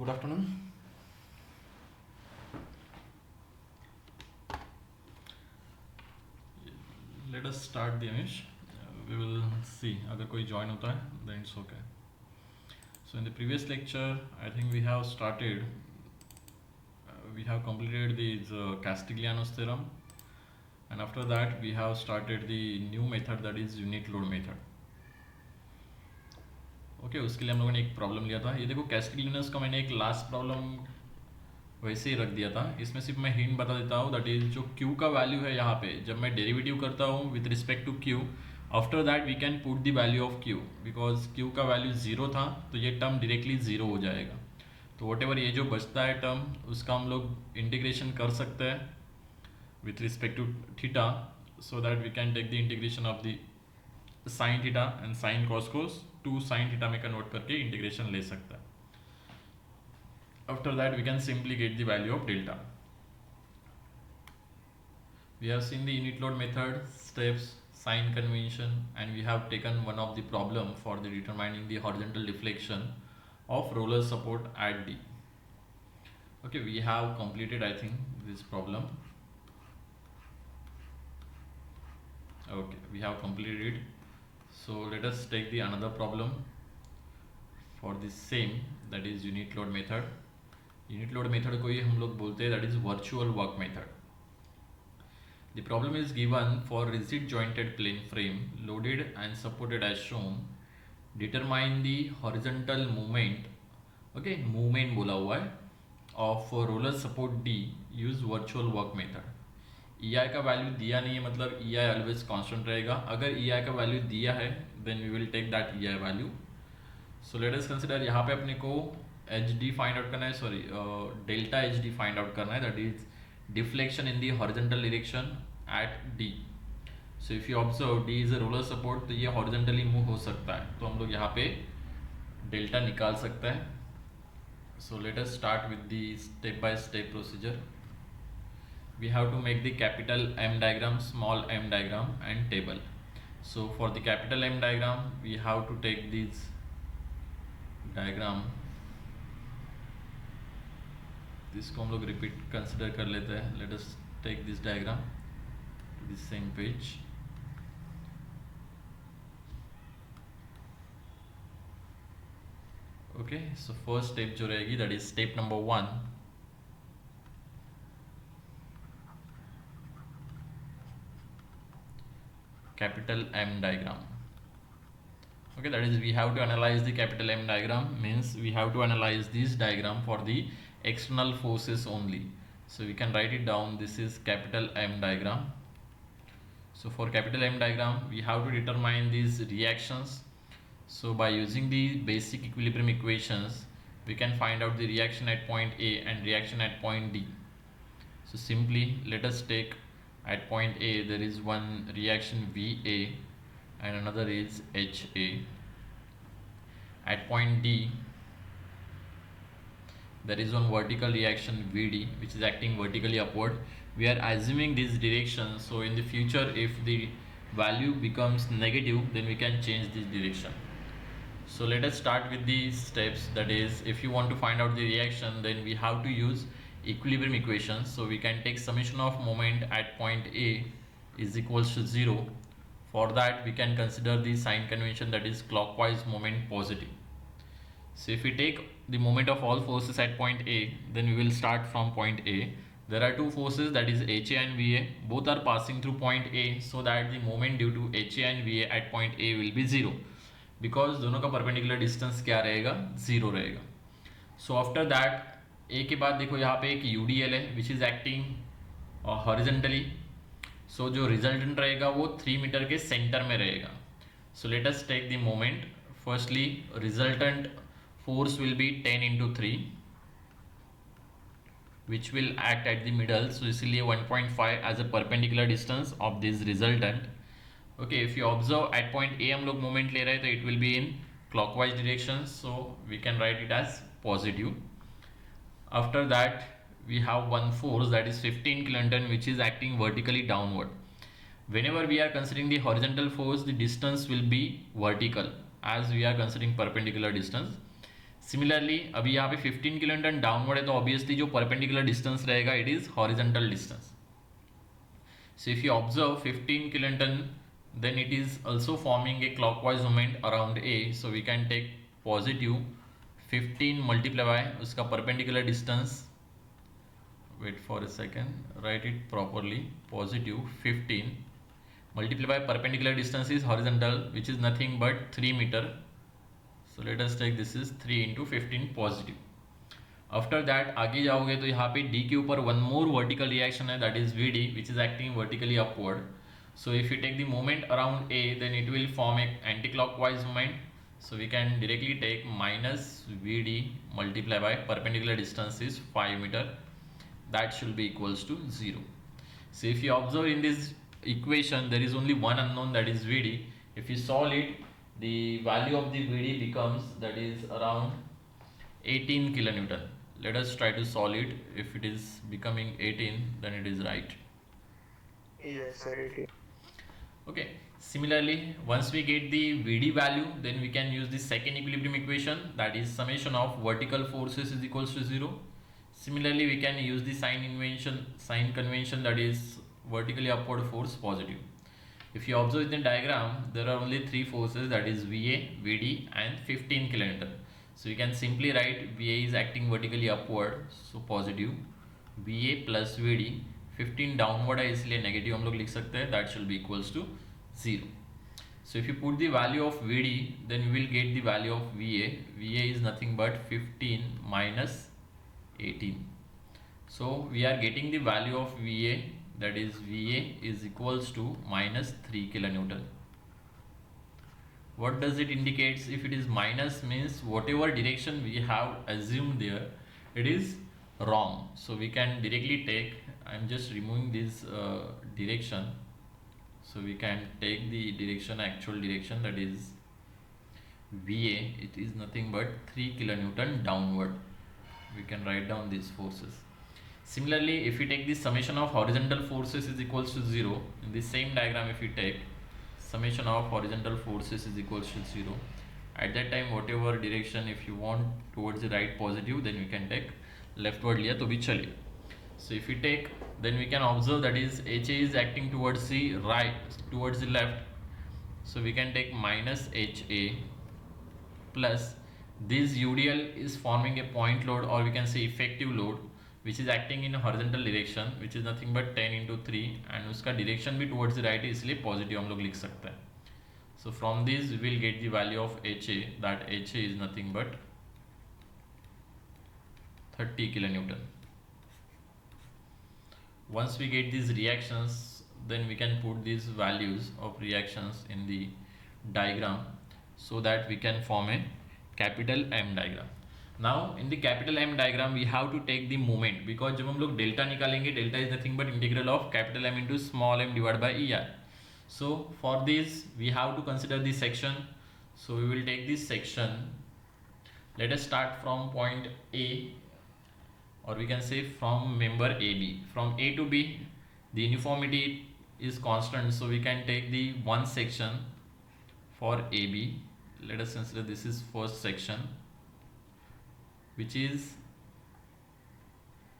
Good afternoon. Let us start the image. We will see अगर कोई join होता है then it's okay. So in the previous lecture, I think we have started, we have completed the Castigliano's theorem, and after that we have started the new method, that is unit load method. Okay उसके लिए हम लोगों ने एक problem लिया था. ये देखो कैस्टिग्लियनस का मैंने एक लास्ट प्रॉब्लम वैसे ही रख दिया था. इसमें सिर्फ मैं हिंट बता देता हूँ, दैट इज जो क्यू का वैल्यू है यहाँ पे जब मैं डेरिवेटिव करता हूँ with respect to Q, after that we can put the value of Q, because Q का वैल्यू जीरो था तो ये टर्म डायरेक्टली जीरो हो जाएगा. तो वट एवर ये जो बचता है टर्म उसका हम लोग इंटीग्रेशन कर सकते हैं with respect to theta, so that we can take the integration of the sine theta and sine cos cos to sine theta में कन्वर्ट करके इंटीग्रेशन ले सकता है. After that we can simply get the value of delta. We have seen the unit load method, steps, sign convention, and we have taken one of the problem for the determining the horizontal deflection of roller support at D. Okay, we have completed I think this problem. Okay, we have completed it. So let us take the another problem for the same, that is unit load method. Unit load method को ही हम लोग बोलते हैं that is virtual work method. The problem is given for rigid jointed plane frame loaded and supported as shown. Determine the horizontal movement, okay movement बोला हुआ है, of roller support D use virtual work method. E I का value दिया नहीं है, मतलब ई I always constant रहेगा. अगर ई आई का वैल्यू दिया है then we will take that E I value. So let us consider यहाँ पे अपने को एच डी फाइंड आउट करना है, sorry delta H D find out करना है, that is deflection in the horizontal direction at D. So if you observe D is a roller support, तो ये हॉरिजॉन्टली मूव हो सकता है, तो हम लोग यहाँ पे डेल्टा निकाल सकते हैं. So let us start with the step by step procedure. We have to make the capital M diagram, small M diagram and table. So for the capital M diagram we have to take this diagram, इसको हम लोग repeat consider कर लेते हैं. Let us take this diagram to this same page. Okay, so first step जो रहेगी that is step number 1. Capital M diagram. Okay, that is we have to analyze the capital M diagram, means we have to analyze this diagram for the external forces only. So we can write it down, this is capital M diagram. So for capital M diagram we have to determine these reactions. So by using the basic equilibrium equations we can find out the reaction at point A and reaction at point D. So simply let us take at point A there is one reaction VA and another is HA. At point D there is one vertical reaction VD which is acting vertically upward. We are assuming this direction, so in the future if the value becomes negative then we can change this direction. So let us start with these steps, that is if you want to find out the reaction then we have to use equilibrium equations. So we can take summation of moment at point A is equals to 0. For that we can consider the sign convention, that is clockwise moment positive. So if we take the moment of all forces at point A, then we will start from point A. There are two forces, that is HA and VA, both are passing through point A, so that the moment due to HA and VA at point A will be 0, because दोनों का perpendicular distance क्या रहेगा, 0 रहेगा. So after that A के बाद देखो यहाँ पे एक UDL है which is acting horizontally. सो जो रिजल्टेंट रहेगा वो 3 मीटर के सेंटर में रहेगा. So let us take the moment. Firstly resultant force will be 10 into 3 which will act at the middle, so इसीलिए 1.5 as a perpendicular distance of this resultant. Okay, if you observe at point A हम लोग moment ले रहे हैं तो it will be in clockwise direction, so we can write it as positive. After that we have one force that is 15 kilonewton which is acting vertically downward. Whenever we are considering the horizontal force, the distance will be vertical as we are considering perpendicular distance. Similarly अभी यहाँ पे 15 kilo Newton downward है, तो obviously जो perpendicular distance रहेगा it is horizontal distance. So if you observe 15 kilonewton, then it is also forming a clockwise movement around A. So we can take positive 15 multiply by उसका perpendicular distance. Wait for a second, write it properly. Positive 15 multiply by perpendicular distance is horizontal, which is nothing but 3 meter. So let us take this is 3 into 15 positive. After that आगे जाओगे तो यहाँ पे D के ऊपर one more vertical reaction है, that is V D, which is acting vertically upward. So if you take the moment around A, then it will form a anticlockwise moment. So we can directly take minus V D multiply by perpendicular distance is 5 metre, that should be equals to 0. So if you observe in this equation, there is only one unknown, that is Vd. If you solve it, the value of the Vd becomes, that is around 18 kilonewton. Let us try to solve it. If it is becoming 18, then it is right. Yes, sir, it is. Okay. Similarly, once we get the Vd value, then we can use the second equilibrium equation, that is summation of vertical forces is equals to 0. Similarly, we can use the sign convention, that is vertically upward force positive. If you observe in the diagram, there are only three forces, that is Va, Vd and 15 kilonewton. So you can simply write Va is acting vertically upward, so positive, Va plus Vd, 15 downward है इसलिए negative हम लोग लिख सकते हैं, that should be equals to 0. So if you put the value of Vd, then you will get the value of Va. Va is nothing but 15 minus 18. So we are getting the value of Va, that is Va is equals to minus 3 kilonewton. What does it indicates? If it is minus, means whatever direction we have assumed there, it is wrong. So we can directly take, I am just removing this direction, so we can take the direction, actual direction, that is Va, it is nothing but 3 kilonewton downward. We can write down these forces. Similarly, if we take the summation of horizontal forces is equals to 0, in the same diagram if we take summation of horizontal forces is equals to 0, at that time whatever direction, if you want towards the right positive, then we can take leftward लिया तो भी चलेगा. So if we take, then we can observe that is HA is acting towards the right, towards the left, so we can take minus HA plus this UDL is forming a point load, or we can say effective load, which is acting in a horizontal direction, which is nothing but 10 into 3, and उसका direction भी towards the right है, इसलिए positive हम लोग लिख सकते हैं. So from this we will get the value of HA, that HA is nothing but 30 kilonewton. Once we get these reactions, then we can put these values of reactions in the diagram, so that we can form a capital M diagram. Now in the capital M diagram we have to take the moment, because जब हम लोग delta निकालेंगे, delta is nothing but integral of capital M into small m divided by ER. So for this we have to consider the section. So we will take this section. Let us start from point A, or we can say from member AB. From A to B the uniformity is constant, so we can take the one section for AB. Let us consider this is first section, which is,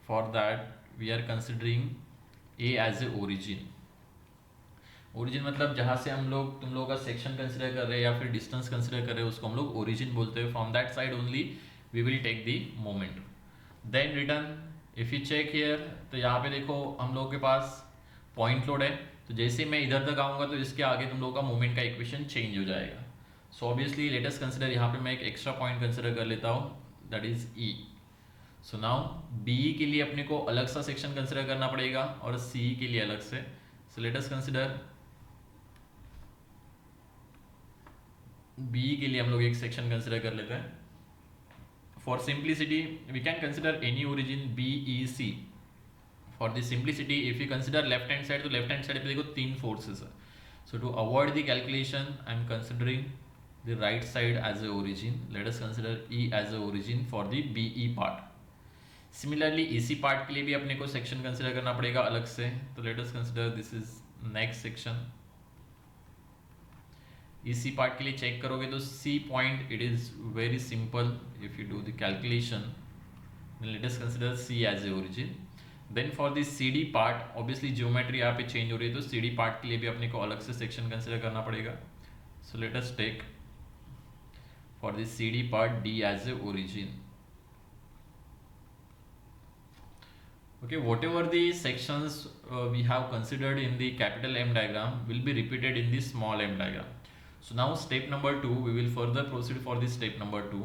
for that we are considering A as a origin. Origin मतलब जहाँ से हम लोग तुम लोगों का section consider कर रहे हैं या फिर डिस्टेंस कंसिडर कर रहे हैं, उसको हम लोग ओरिजिन बोलते हैं. From that side only we will take the moment. Then return, if you check here, तो यहाँ पे देखो हम लोगों के पास पॉइंट लोड है, तो जैसे मैं इधर तक आऊँगा तो इसके आगे तुम लोगों का मोमेंट का इक्वेशन चेंज हो जाएगा. So obviously late us consider, यहाँ पे मैं एक एक्स्ट्रा पॉइंट कंसिडर कर लेता हूँ, that is E. So now BE के लिए अपने को अलग सा सेक्शन कंसिडर करना पड़ेगा और CE के लिए अलग से. सो लेट अस कंसिडर BE के लिए हम लोग एक सेक्शन कंसिडर कर लेते हैं. For simplicity we can consider any origin BEC. For the simplicity if you consider left hand side, तो लेफ्ट हैंड साइड पे देखो तीन फोर्सेस है. So to avoid the calculation I am considering the right side as a origin. Let us consider E as a origin for the BE part. Similarly EC part के लिए भी अपने को section consider करना पड़ेगा अलग से. तो let us consider this is next section. इसी पार्ट के लिए चेक करोगे तो C point, it is very simple if you do the calculation, let us consider C as a origin. Then for this C D part obviously geometry यहाँ पे change हो रही है, तो सी डी पार्ट के लिए भी अपने को अलग से सेक्शन कंसिडर करना पड़ेगा। So let us take for this C D part D as a origin. Okay, whatever the sections we have considered in the capital M diagram will be repeated in the small m diagram. So now step number 2, we will further proceed for the step number 2.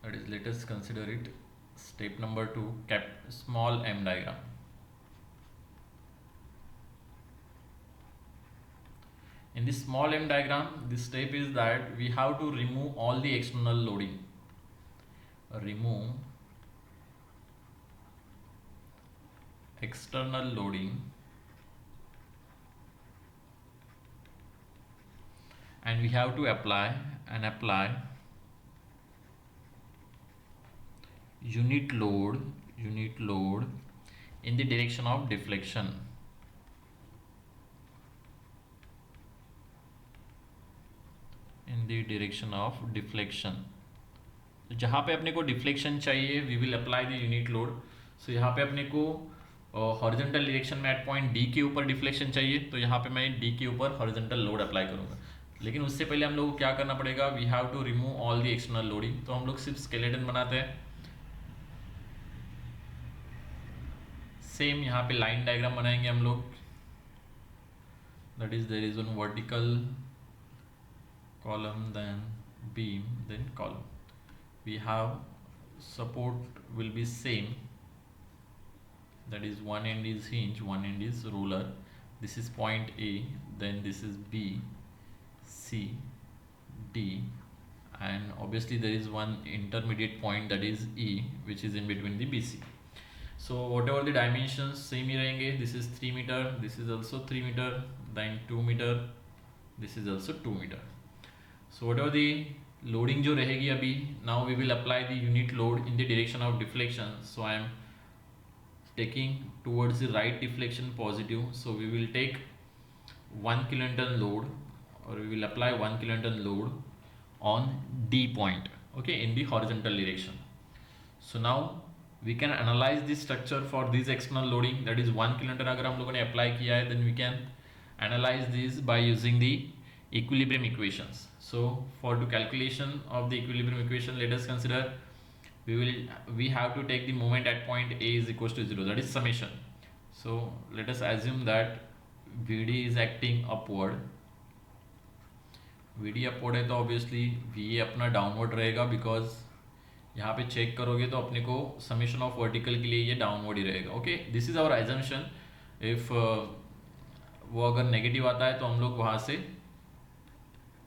That is, let us consider it step number 2, small m diagram. In the small m diagram, the step is that we have to remove all the external loading. Remove external loading and we have to apply unit load in the direction of deflection. In the direction of deflection, तो जहाँ पे अपने को deflection चाहिए we will apply the unit load. So यहाँ पे अपने को हॉरिजॉन्टल डायरेक्शन में एट पॉइंट डी के ऊपर डिफ्लेक्शन चाहिए, तो यहाँ पे मैं डी के ऊपर हॉरिजॉन्टल लोड अप्लाई करूँगा। लेकिन उससे पहले हम लोग को क्या करना पड़ेगा, we have to remove all the external loading. तो हम लोग सिर्फ स्केलेटन बनाते हैं। सेम यहाँ पे लाइन डायग्राम बनाएंगे हम लोग, that is there is one vertical column then beam then column. We have support will be same, that is one end is hinge, one end is roller. This is point A, then this is B, C, D, and obviously there is one intermediate point that is E, which is in between the BC. So whatever the dimensions same ही रहेंगे. This is 3 meter, this is also 3 meter, then 2 meter, this is also 2 meter. So whatever the loading जो रहेगी अभी, now we will apply the unit load in the direction of deflection. So I am taking towards the right deflection positive, so we will take 1 kilonewton load, or we will apply 1 kilonewton load on D point, okay, in the horizontal direction. So now we can analyze the structure for this external loading, that is 1 kilonewton अगर हम लोगों ने apply किया है, then we can analyze this by using the equilibrium equations. So for the calculation of the equilibrium equation, let us consider we have to take the moment at point A is equals to 0, that is summation. So let us assume that VD is acting upward. VD upward है तो obviously VA अपना downward रहेगा, because यहाँ पे check करोगे तो अपने को summation of vertical के लिए ये downward ही रहेगा. Okay, this is our assumption. If वो अगर नेगेटिव आता है तो हम लोग वहाँ से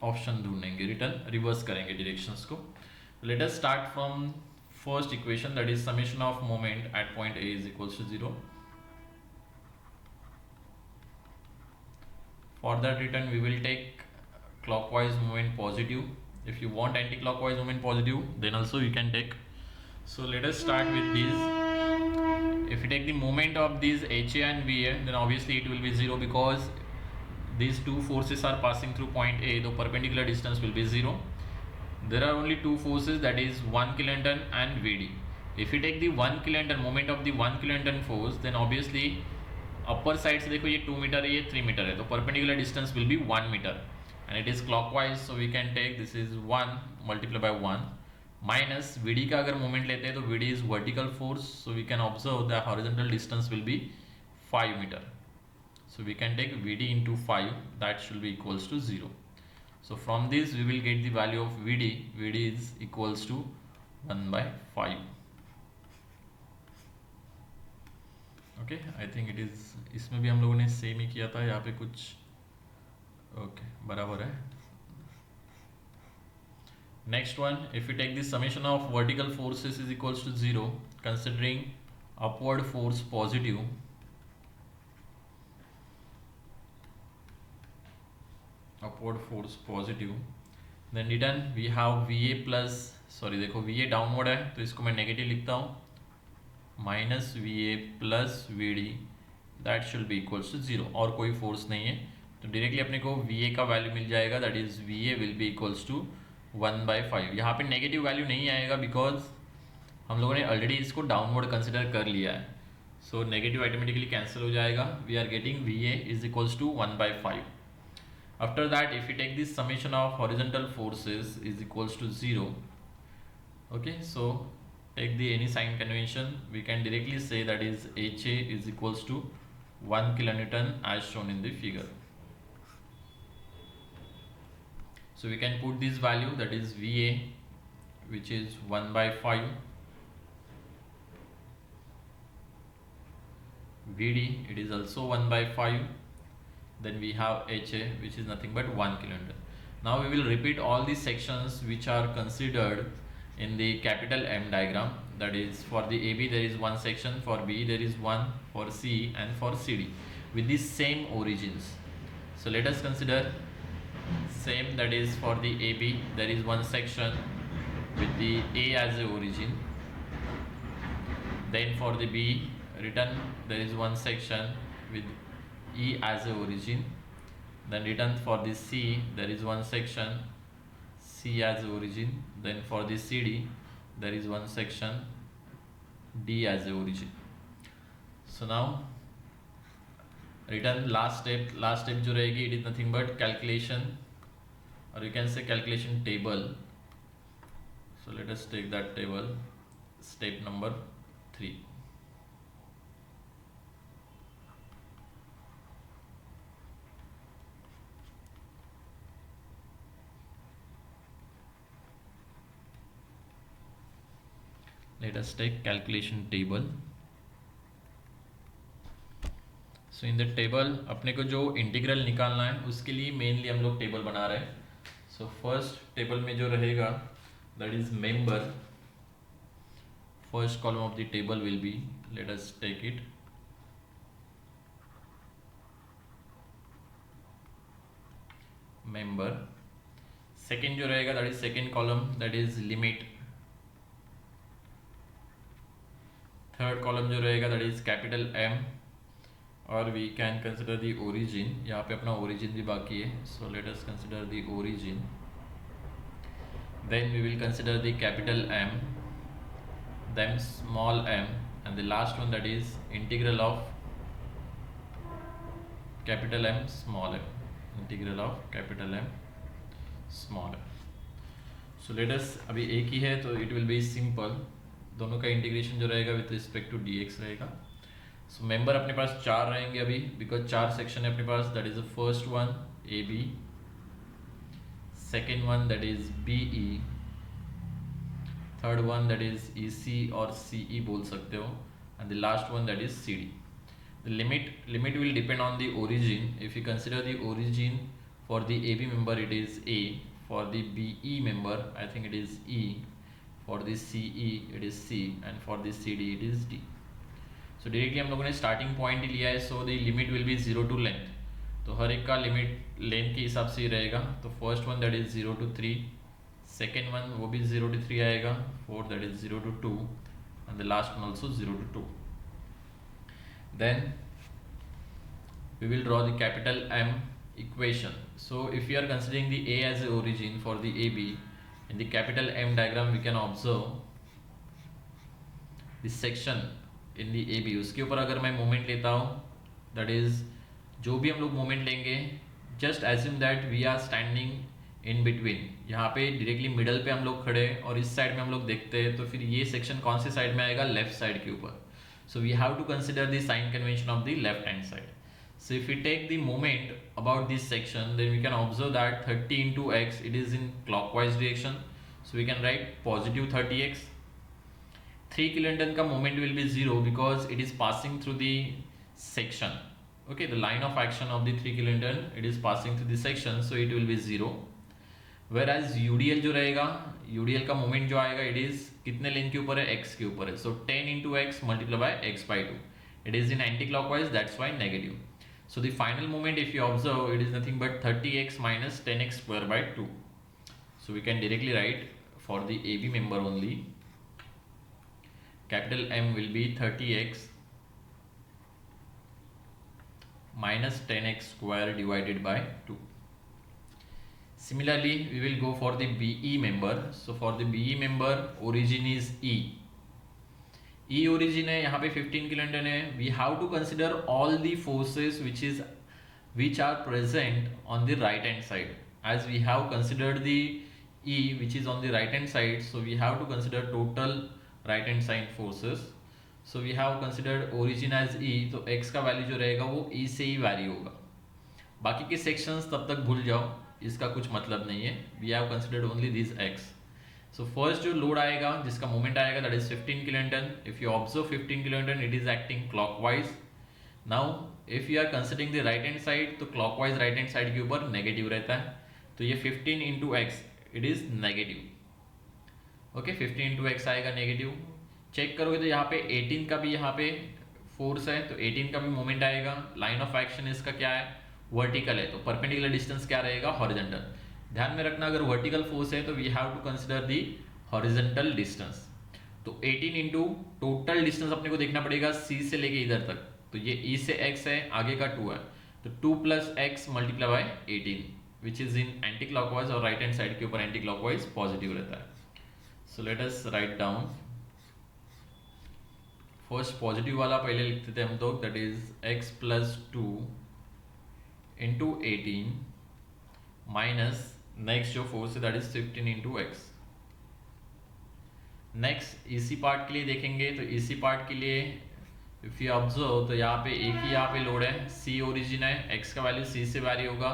ऑप्शन ढूंढेंगे, रिटर्न रिवर्स करेंगे डायरेक्शंस को. Let us start from first equation, that is summation of moment at point A is equals to 0. For that return we will take clockwise movement positive. If you want anti-clockwise movement positive, then also you can take. So let us start with this. If you take the moment of these HA and VA, then obviously it will be 0, because these two forces are passing through point A, the perpendicular distance will be 0. There are only two forces, that is 1 kilonewton and VD. If you take the 1 kilonewton moment of the 1 kilonewton force, then obviously upper side से देखो ये 2 metre है, ये 3 metre है, तो perpendicular distance will be 1 meter and it is clockwise, so we can take this is 1 multiplied by 1 minus VD का अगर moment लेते हैं तो VD is vertical force, so we can observe the horizontal distance will be 5 meter. So we can take VD into 5, that should be equals to 0. So from this we will get the value of VD. VD is equals to 1 by 5. Okay, I think it is, इसमें भी हम लोगों ने same ही किया था, यहाँ पे कुछ okay बराबर है. Next one, if we take the summation of vertical forces is equals to 0, considering upward force positive, then return we have VA plus, sorry देखो VA डाउनवर्ड है तो इसको मैं नेगेटिव लिखता हूँ, minus VA plus VD, that should be equals to 0. और कोई force नहीं है, तो डायरेक्टली अपने को VA का वैल्यू मिल जाएगा, that is VA will be equals to 1/5। यहाँ पे नेगेटिव वैल्यू नहीं आएगा बिकॉज हम लोगों ने ऑलरेडी इसको डाउनवर्ड कंसिडर कर लिया है, सो नेगेटिव ऑटोमेटिकली कैंसिल हो जाएगा। We are getting VA is equals to 1/5। After that, if we take this summation of horizontal forces is equals to 0. Okay, so take the any sign convention, we can directly say that is HA is equals to 1 kilonewton as shown in the figure. So we can put this value, that is VA, which is 1/5, VD it is also 1/5, then we have HA which is nothing but 1 kilonewton. Now we will repeat all these sections which are considered in the capital M diagram, that is for the AB there is one section, for B there is one, for C and for CD with the same origins. So let us consider same, that is for the AB there is one section with the A as a origin, then for the B written there is one section with E as a origin, then written for the C there is one section C as a origin, then for the CD there is one section D as a origin. So now written last step जो रहेगी it is nothing but calculation, or you can say calculation table. So let us take that table, step number 3. Let us take calculation table. So in the table अपने को जो integral निकालना है उसके लिए mainly हम लोग टेबल बना रहे हैं. So फर्स्ट टेबल में जो रहेगा that is member, first column of the table will be, let us take it, member. Second जो रहेगा that is second column, that is limit. Third column जो रहेगा दैट इज कैपिटल M, और we can consider the origin. यहाँ पे अपना origin भी बाकी है, so let us consider the origin. Then we will consider the capital M, then small m, and the last one that is integral of capital M small m, integral of capital M small m. So let अस, अभी एक ही है तो it will B simple, दोनों का integration जो रहेगा with respect to dx रहेगा. सो member अपने पास 4 रहेंगे अभी, बिकॉज 4 सेक्शन है अपने पास, that is the first one AB, second one that is BE, third one that is EC और CE बोल सकते हो, and the last one that is CD. The limit will depend on the origin. If you consider the origin for the AB member it is A, for the BE member I think it is E, for the CE it is C, and for the CD it is D. So directly हम लोगों ने starting point ही लिया है, so the limit will be 0 to length. तो हर एक का limit length के हिसाब से ही रहेगा. तो first one that is 0 to 3, second one वो भी 0 to 3 आएगा, fourth that is 0 to 2, and the last one also 0 to 2. Then we will draw the capital M equation. So if you are considering the A as the origin for the AB, in the capital M diagram we can observe this section in the AB. उसके ऊपर अगर मैं moment लेता हूँ, that is जो भी हम लोग मोमेंट लेंगे, just assume that we are standing in between. यहाँ पे डायरेक्टली मिडल पे हम लोग खड़े और इस साइड में हम लोग देखते हैं, तो फिर ये सेक्शन कौन से साइड में आएगा, लेफ्ट साइड के ऊपर. So we have to consider the sign convention of the left hand side. So if we take the moment about this section, then we can observe that 30 into x, it is in clockwise direction. So we can write positive 30x. 3 kilonewton का moment will be 0 because it is passing through the section. Okay, the line of action of the 3 kilonewton, it is passing through the section, so it will be 0. Whereas UDL जो रहेगा, UDL का moment जो आएगा, it is कितने length के ऊपर है, x के ऊपर है. So 10 into x multiplied by x by 2. It is in anti-clockwise, that's why negative. So the final moment, if you observe, it is nothing but 30x minus 10x square by 2. So we can directly write for the AB member only, capital M will be 30x minus 10x square divided by 2. Similarly, we will go for the BE member. So for the BE member, origin is E. E origin है यहाँ पे 15 kilonewton है. We have to consider all the forces which are present on the right hand side. As we have considered the E which is on the right hand side, so we have to consider total right hand side forces. So we have considered origin as E, तो x का value जो रहेगा वो E से ही vary होगा. बाकी के sections तब तक भूल जाओ, इसका कुछ मतलब नहीं है. We have considered only this x. So first जो लोड आएगा जिसका मोमेंट आएगा that is 15 kilonewton. If you observe 15 kilonewton it is acting clockwise. Now if you are considering the right hand side तो क्लॉकवाइज राइट हैंड साइड के ऊपर negative रहता है. तो ये 15 into x it is negative. Okay 15 into x आएगा negative. Check करोगे तो यहाँ पे 18 का भी यहाँ पे फोर्स है तो 18 का भी मोमेंट आएगा. लाइन ऑफ एक्शन इसका क्या है, वर्टिकल है, तो परपेंडिकुलर डिस्टेंस क्या रहेगा, हॉरिजॉन्टल. ध्यान में रखना अगर वर्टिकल फोर्स है तो we have to consider the horizontal distance. तो 18 इंटू टोटल डिस्टेंस अपने को देखना पड़ेगा सी से लेके इधर तक. तो ये ई से एक्स है, आगे का 2 है, तो 2 plus x multiply by 18 which is in anti clockwise और राइट हैंड साइड के ऊपर एंटी क्लॉकवाइज पॉजिटिव रहता है. So let us write down. First positive वाला पहले लिखते थे हम तो, that is x plus 2 into 18 minus next जो फोर्स है that is 15 into x. Next इसी पार्ट के लिए देखेंगे तो इसी पार्ट के लिए इफ यू ऑब्जर्व तो यहाँ पे एक ही यहाँ पे लोड है, सी ओरिजिन है, एक्स का वैल्यू सी से वैरी होगा.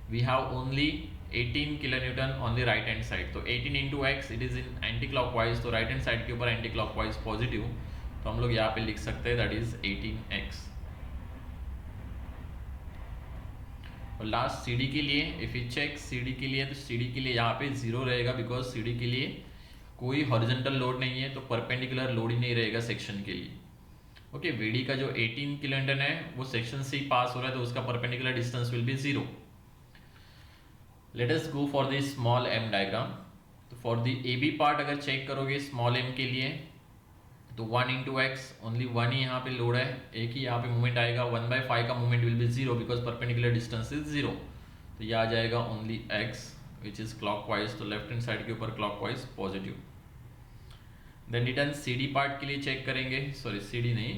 We have only 18 kilo newton on the right hand side. तो 18 into x it is in anti clockwise, तो राइट हैंड साइड के ऊपर एंटी क्लॉकवाइज पॉजिटिव, तो हम लोग यहाँ पे लिख सकते हैं दैट इज 18x. और लास्ट CD के लिए इफ यू चेक CD के लिए, तो CD के लिए यहाँ पे 0 रहेगा बिकॉज CD के लिए कोई हॉरिजॉन्टल लोड नहीं है, तो परपेंडिकुलर लोड ही नहीं रहेगा सेक्शन के लिए. ओके VD का जो 18 किलो न्यूटन है वो सेक्शन से ही पास हो रहा है, तो उसका perpendicular distance will be 0. Let us go for the small m diagram. तो फॉर द AB पार्ट अगर चेक करोगे स्मॉल m के लिए तो 1 इंटू एक्स, ओनली 1 ही यहाँ पे लोड है, एक ही यहाँ पे मूवमेंट आएगा. 1/5 का movement will be 0 because perpendicular distance is 0. तो ये आ जाएगा only x which is clockwise, तो लेफ्ट हैंड साइड के ऊपर clockwise positive. Then return CD part के लिए चेक करेंगे, सॉरी CD नहीं,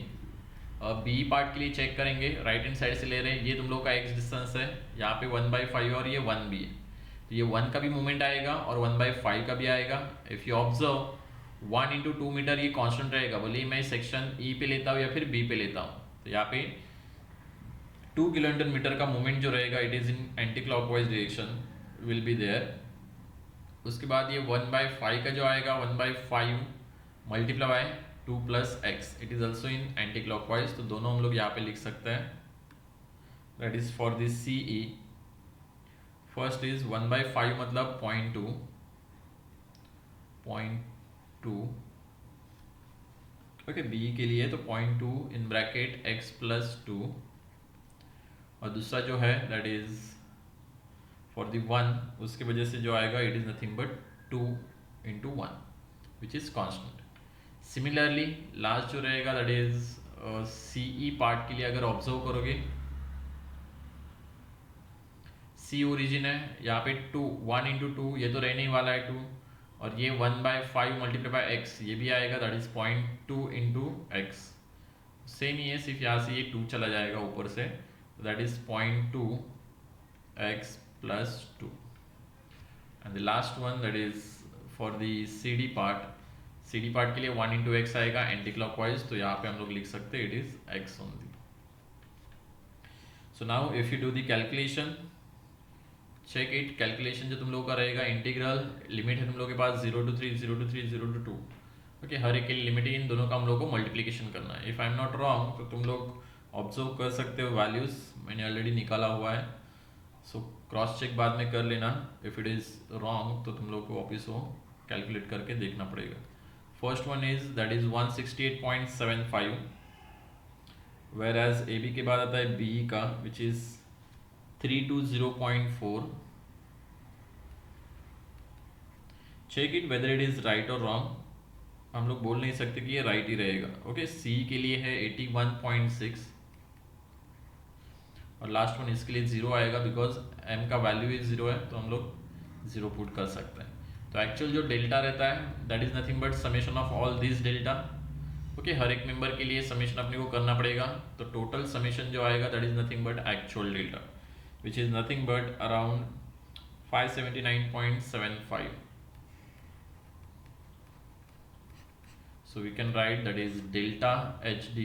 B पार्ट के लिए चेक करेंगे. राइट हैंड साइड से ले रहे हैं, ये तुम लोग का x डिस्टेंस है, यहाँ पे 1/5 और ये 1 भी है, तो ये 1 का भी मूवमेंट आएगा और 1/5 का भी आएगा. If you observe 1 into 2 metre ये कांस्टेंट रहेगा, बोले मैं सेक्शन E पे लेता हूँ या फिर B पे लेता हूँ, तो यहाँ पे 2 किलोमीटर मीटर का मूवमेंट जो रहेगा it is in anti clockwise direction will be there. उसके बाद ये 1/5 का जो आएगा 1/5 multiply by 2 plus x, it is also in anti clockwise, तो दोनों हम लोग यहाँ पे लिख सकते हैं. That is for this CE. First is 1/5 मतलब 0.2 ओके B के लिए तो 0.2 इन ब्रैकेट x प्लस 2, और दूसरा जो है दैट इज फॉर द 1, उसके वजह से जो आएगा it is nothing but 2 into 1 which is constant. Similarly last जो रहेगा दैट इज CE पार्ट के लिए अगर ऑब्जर्व करोगे C ओरिजिन है, यहाँ पे 1 इंटू 2 ये तो रहने ही वाला है 2, और ये 1/5 मल्टीप्लाई बाय एक्स ये भी आएगा that is 0.2 into x. Same ही है, सिर्फ यहाँ से ये 2 चला जाएगा ऊपर से, that is 0.2 x plus 2. And the last one that is for the CD part. CD part के लिए 1 इंटू एक्स आएगा एंटी क्लॉकवाइज, तो यहाँ पे हम लोग लिख सकते हैं it is x only. So now if you do the calculation, check it. Calculation जो तुम लोगों का रहेगा इंटीग्रल लिमिट है तुम लोगों के पास 0 to 3, 0 to 3, 0 to 2. ओके हर एक के लिए लिमिट इन दोनों का हम लोग को मल्टीप्लिकेशन करना है. If I am not wrong तो तुम लोग ऑब्जर्व कर सकते हो वैल्यूज मैंने ऑलरेडी निकाला हुआ है, सो क्रॉस चेक बाद में कर लेना. इफ इट इज रॉन्ग तो तुम लोग को वापस वो कैलकुलेट करके देखना पड़ेगा. First one is that is 168.75, whereas AB के बाद आता है BE का which is 320.4. Check it whether it is right और रॉन्ग. हम लोग बोल नहीं सकते कि ये राइट ही रहेगा. ओके C के लिए है 81.6, और लास्ट वन इसके लिए 0 आएगा बिकॉज m का वैल्यू ही 0 है, तो हम लोग 0 पुट कर सकते हैं। तो एक्चुअल जो डेल्टा रहता है that is nothing but summation of all this delta. Okay, हर एक मेंबर के लिए समेशन अपने को करना पड़ेगा, तो टोटल समेशन जो आएगा that is nothing but actual delta which is nothing but around 579.75. So we can write that is delta HD,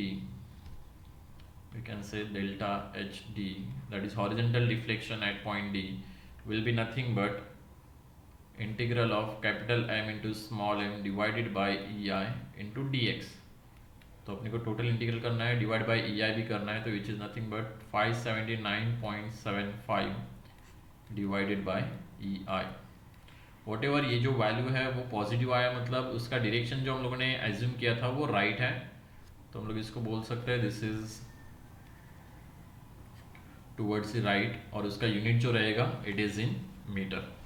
we can say delta HD, that is horizontal deflection at point D, will be nothing but integral of capital M into small m divided by EI into dx। तो अपने को total integral करना है, divide by EI भी करना है, तो which is nothing but 579.75 divided by EI। What ever ये जो वैल्यू है वो पॉजिटिव आया, मतलब उसका डायरेक्शन जो हम लोगों ने एज्यूम किया था वो राइट है, तो हम लोग इसको बोल सकते हैं this is towards the right, और उसका यूनिट जो रहेगा इट इज इन मीटर।